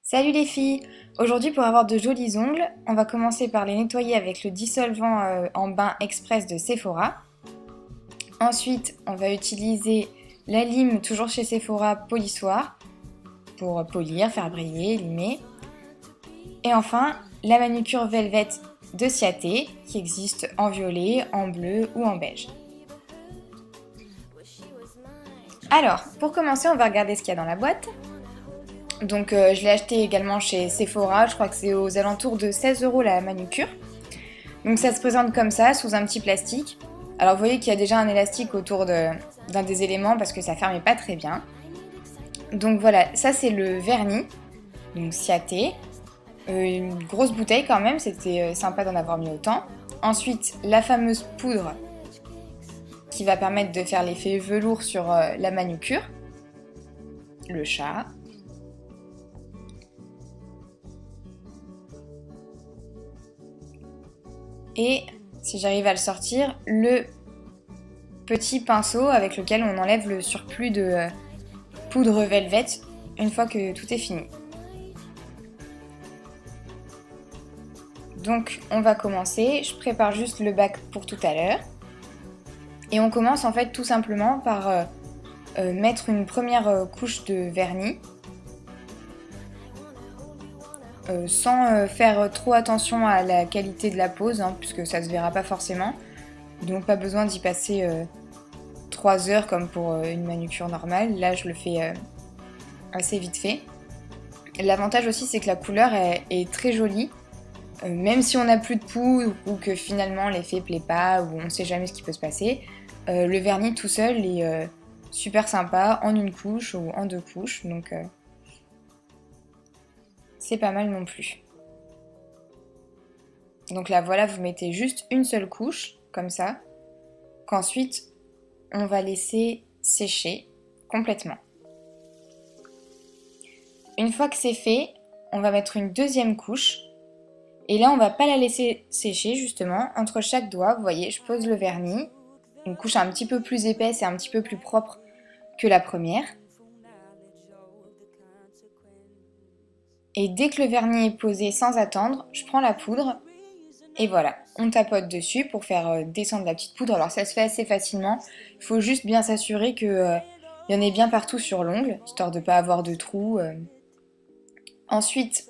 Salut les filles! Aujourd'hui pour avoir de jolis ongles, on va commencer par les nettoyer avec le dissolvant en bain express de Sephora. Ensuite, on va utiliser la lime, toujours chez Sephora, polissoir, pour polir, faire briller, limer. Et enfin, la manucure Velvet de Ciaté, qui existe en violet, en bleu ou en beige. Alors, pour commencer, on va regarder ce qu'il y a dans la boîte. Donc je l'ai acheté également chez Sephora, je crois que c'est aux alentours de 16 € la manucure. Donc ça se présente comme ça, sous un petit plastique. Alors vous voyez qu'il y a déjà un élastique autour d'un des éléments parce que ça fermait pas très bien. Donc voilà, ça c'est le vernis, donc Ciaté. Une grosse bouteille quand même, c'était sympa d'en avoir mis autant. Ensuite, la fameuse poudre qui va permettre de faire l'effet velours sur la manucure. Le chat. Et, si j'arrive à le sortir, le petit pinceau avec lequel on enlève le surplus de poudre Velvet une fois que tout est fini. Donc on va commencer, je prépare juste le bac pour tout à l'heure. Et on commence en fait tout simplement par mettre une première couche de vernis. Sans faire trop attention à la qualité de la pose, puisque ça se verra pas forcément. Donc pas besoin d'y passer 3 heures comme pour une manucure normale. Là je le fais assez vite fait. L'avantage aussi c'est que la couleur est très jolie. Même si on n'a plus de poudre ou que finalement l'effet plaît pas ou on sait jamais ce qui peut se passer, le vernis tout seul est super sympa en une couche ou en 2 couches. Donc c'est pas mal non plus. Donc là voilà, vous mettez juste une seule couche, comme ça, qu'ensuite on va laisser sécher complètement. Une fois que c'est fait, on va mettre une deuxième couche, et là on va pas la laisser sécher justement, entre chaque doigt, vous voyez, je pose le vernis, une couche un petit peu plus épaisse et un petit peu plus propre que la première. Et dès que le vernis est posé sans attendre, je prends la poudre et voilà, on tapote dessus pour faire descendre la petite poudre. Alors ça se fait assez facilement, il faut juste bien s'assurer qu'il y en ait bien partout sur l'ongle, histoire de ne pas avoir de trous. Ensuite,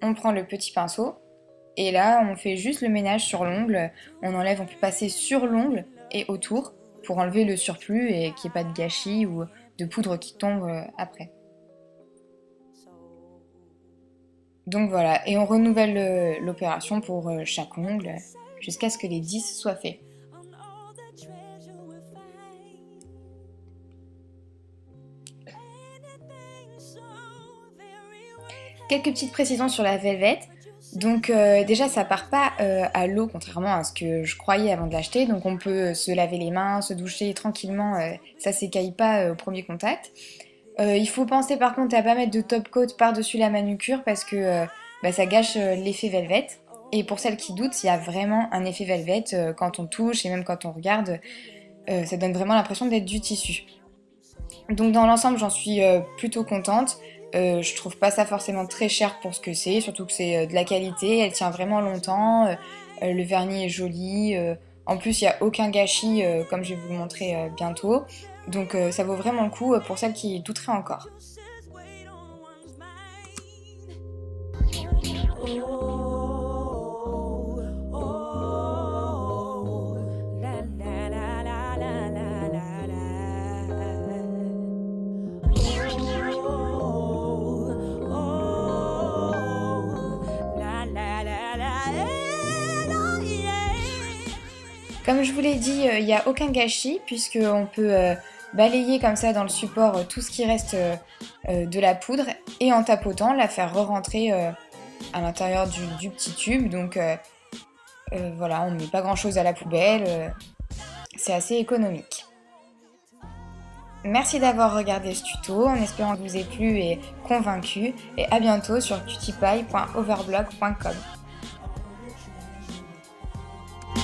on prend le petit pinceau et là on fait juste le ménage sur l'ongle. On peut passer sur l'ongle et autour pour enlever le surplus et qu'il n'y ait pas de gâchis ou de poudre qui tombe après. Donc voilà, et on renouvelle l'opération pour chaque ongle jusqu'à ce que les 10 soient faits. Quelques petites précisions sur la Velvet. Donc déjà ça part pas à l'eau contrairement à ce que je croyais avant de l'acheter. Donc on peut se laver les mains, se doucher tranquillement, ça s'écaille pas au premier contact. Il faut penser par contre à pas mettre de top coat par-dessus la manucure parce que ça gâche l'effet Velvet. Et pour celles qui doutent, il y a vraiment un effet Velvet quand on touche et même quand on regarde. Ça donne vraiment l'impression d'être du tissu. Donc dans l'ensemble, j'en suis plutôt contente. Je trouve pas ça forcément très cher pour ce que c'est, surtout que c'est de la qualité, elle tient vraiment longtemps, le vernis est joli, en plus il n'y a aucun gâchis comme je vais vous le montrer bientôt, donc ça vaut vraiment le coup pour celles qui douteraient encore. Comme je vous l'ai dit, il n'y a aucun gâchis puisqu'on peut balayer comme ça dans le support tout ce qui reste de la poudre et en tapotant la faire re-rentrer à l'intérieur du petit tube. Donc voilà, on ne met pas grand chose à la poubelle, c'est assez économique. Merci d'avoir regardé ce tuto en espérant qu'il vous ait plu et convaincu et à bientôt sur cutipie.overblog.com.